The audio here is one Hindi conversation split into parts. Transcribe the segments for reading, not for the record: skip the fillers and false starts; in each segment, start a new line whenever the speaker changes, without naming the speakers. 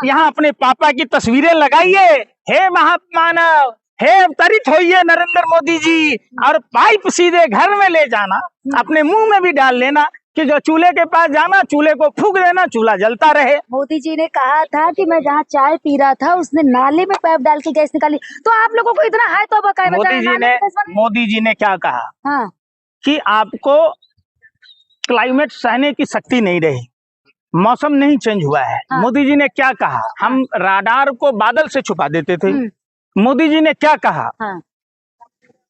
यहाँ अपने पापा की तस्वीरें लगाइए। हे महामानव, हे अवतरित होइए नरेंद्र मोदी जी, और पाइप सीधे घर में ले जाना, अपने मुंह में भी डाल लेना कि जो चूल्हे के पास जाना, चूल्हे को फूंक देना, चूल्हा जलता रहे।
मोदी जी ने कहा था कि मैं जहाँ चाय पी रहा था उसने नाले में पाइप डाल के गैस निकाली, तो आप लोगों को इतना हाय तौबा का है।
मोदी जी ने क्या कहा?
हाँ।
कि आपको क्लाइमेट सहने की शक्ति नहीं रही, मौसम नहीं चेंज हुआ है।
हाँ।
मोदी जी ने क्या कहा? हम राडार को बादल से छुपा देते थे। मोदी जी ने क्या कहा?
हाँ।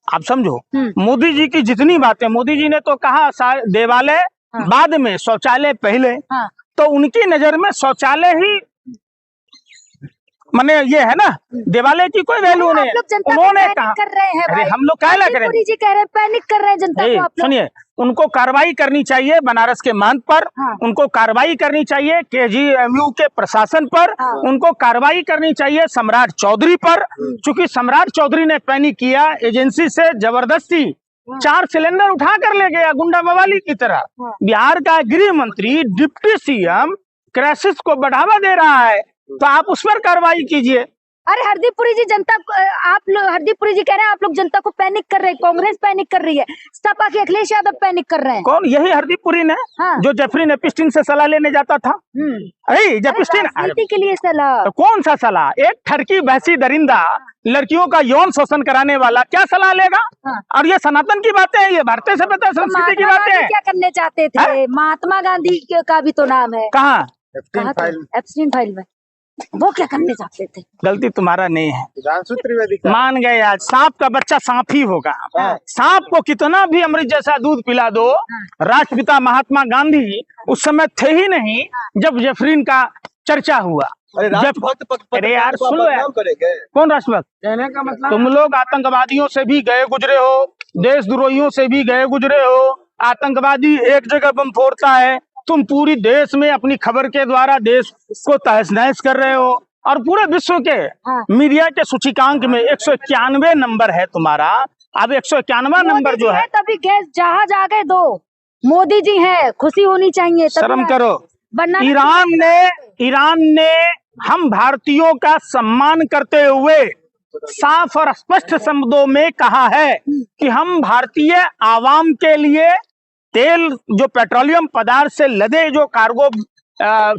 आप समझो, मोदी जी की जितनी बातें, मोदी जी ने तो कहा देवालय बाद में, शौचालय पहले।
हाँ।
तो उनकी नजर में शौचालय ही माने ये है ना, देवालय की कोई वैल्यू नहीं है। उन्होंने कहा
कर रहे हैं,
अरे हम लोग क्या करें?
मोदी जी कह रहे हैं पैनिक कर रहे हैं जनता को। आप
सुनिए, उनको कार्रवाई करनी चाहिए बनारस के महंत पर।
हाँ।
उनको कार्रवाई करनी चाहिए केजीएमयू के प्रशासन पर।
हाँ।
उनको कार्रवाई करनी चाहिए सम्राट चौधरी पर, क्योंकि सम्राट चौधरी ने पैनिक किया, एजेंसी से जबरदस्ती 4 सिलेंडर उठा कर ले गया गुंडा बवाली की तरह। बिहार का गृह मंत्री, डिप्टी सीएम क्राइसिस को बढ़ावा दे रहा है, तो आप उस पर कार्रवाई कीजिए।
अरे हरदीप पुरी जी, जनता आप लोग, हरदीप पुरी जी कह रहे हैं आप लोग जनता को पैनिक कर रहे हैं, कांग्रेस पैनिक कर रही है, सपा के अखिलेश यादव पैनिक कर रहे हैं।
कौन? यही हरदीप पुरी ने।
हाँ।
जो जेफरी एप्स्टीन से सलाह लेने जाता था।
राजनीति के लिए सलाह?
तो कौन सा सलाह? एक ठरकी बहसी दरिंदा, लड़कियों का यौन शोषण कराने वाला क्या सलाह लेगा? और ये सनातन की बातें हैं, ये भारतीय सभ्यता संस्कृति की बातें हैं।
क्या करने चाहते थे? महात्मा गांधी का भी तो नाम है।
कहाँ?
एप्स्टीन फाइल में। वो क्या करने चाहते थे?
गलती तुम्हारा नहीं है, मान गए। आज सांप का बच्चा सांप ही होगा। सांप को कितना भी अमृत जैसा दूध पिला दो, राष्ट्रपिता महात्मा गांधी उस समय थे ही नहीं जब जेफरीन का चर्चा हुआ। अरे यार सुनो यार, कौन राष्ट्रभक्त? कहने का मतलब तुम लोग आतंकवादियों से भी गए गुजरे हो, देशद्रोहियों से भी गए गुजरे हो। आतंकवादी एक जगह बम फोड़ता है, तुम पूरी देश में अपनी खबर के द्वारा देश को तहस नहस कर रहे हो, और पूरे विश्व के मीडिया के सूचकांक में 191 नंबर है तुम्हारा। अब 191 नंबर जो है,
तभी गैस जहाज आ गए 2 मोदी जी हैं, खुशी होनी चाहिए।
शर्म करो। ईरान ने हम भारतीयों का सम्मान करते हुए साफ और स्पष्ट शब्दों में कहा है कि हम भारतीय आवाम के लिए तेल, जो पेट्रोलियम पदार्थ से लदे जो कार्गो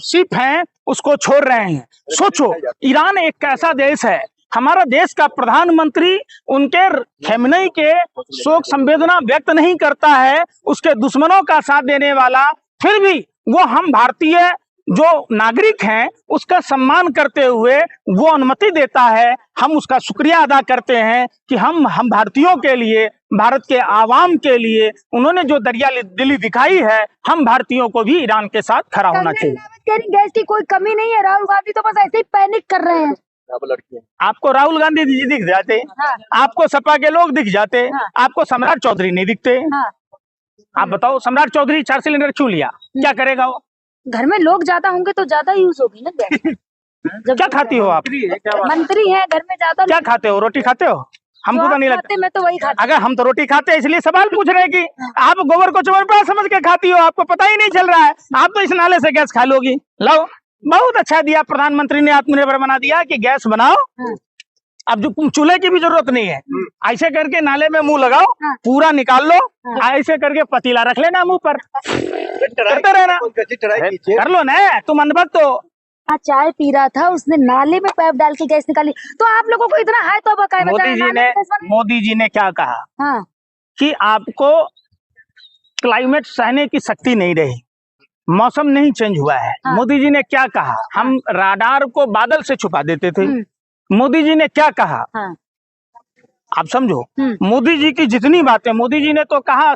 शिप हैं, उसको छोड़ रहे हैं। सोचो, ईरान एक कैसा देश है। हमारा देश का प्रधानमंत्री उनके खेमनेई के शोक संवेदना व्यक्त नहीं करता है, उसके दुश्मनों का साथ देने वाला, फिर भी वो हम भारतीय जो नागरिक हैं उसका सम्मान करते हुए वो अनुमति देता है। हम उसका शुक्रिया अदा करते हैं कि हम भारतीयों के लिए, भारत के आवाम के लिए उन्होंने जो दरिया दिली दिखाई है, हम भारतीयों को भी ईरान के साथ खड़ा होना चाहिए।
गैस की कोई कमी नहीं है, राहुल गांधी तो बस ऐसे ही पैनिक कर रहे हैं।
आपको राहुल गांधी जी दिख जाते, आपको सपा के लोग दिख जाते, आपको सम्राट चौधरी नहीं दिखते। आप बताओ, सम्राट चौधरी 4 सिलेंडर क्यों लिया? क्या करेगा वो?
घर में लोग ज्यादा होंगे तो ज्यादा यूज होगी ना गैस।
क्या खाती हो आप?
मंत्री है, घर में ज्यादा। क्या
खाते हो? रोटी खाते हो? हमको तो नहीं लगता।
मैं तो वही खाती।
अगर हम तो रोटी खाते हैं, इसलिए सवाल पूछ रहे हैं कि आप गोबर को चौबा समझ के खाती हो, आपको पता ही नहीं चल रहा है। आप तो इस नाले से गैस खा लोगी। लो, बहुत अच्छा दिया प्रधानमंत्री ने, आत्मनिर्भर बना दिया कि गैस बनाओ। अब जो चूल्हे की भी जरूरत नहीं है, ऐसे करके नाले में मुंह लगाओ, पूरा निकाल लो, ऐसे करके पतीला रख लेना मुंह पर, करते रहना। कर लो ना, तुम अनभक्त हो।
चाय पी रहा था, उसने नाले में पाइप डाल के गैस निकाली, तो आप लोगों को इतना हाय तौबा का है।
मोदी जी ने क्या कहा? कि आपको क्लाइमेट सहने की शक्ति नहीं रही, मौसम नहीं चेंज हुआ है। मोदी जी ने क्या कहा? हम राडार को बादल से छुपा देते थे। मोदी जी ने क्या कहा? आप समझो, मोदी जी की जितनी बातें, मोदी जी ने तो कहा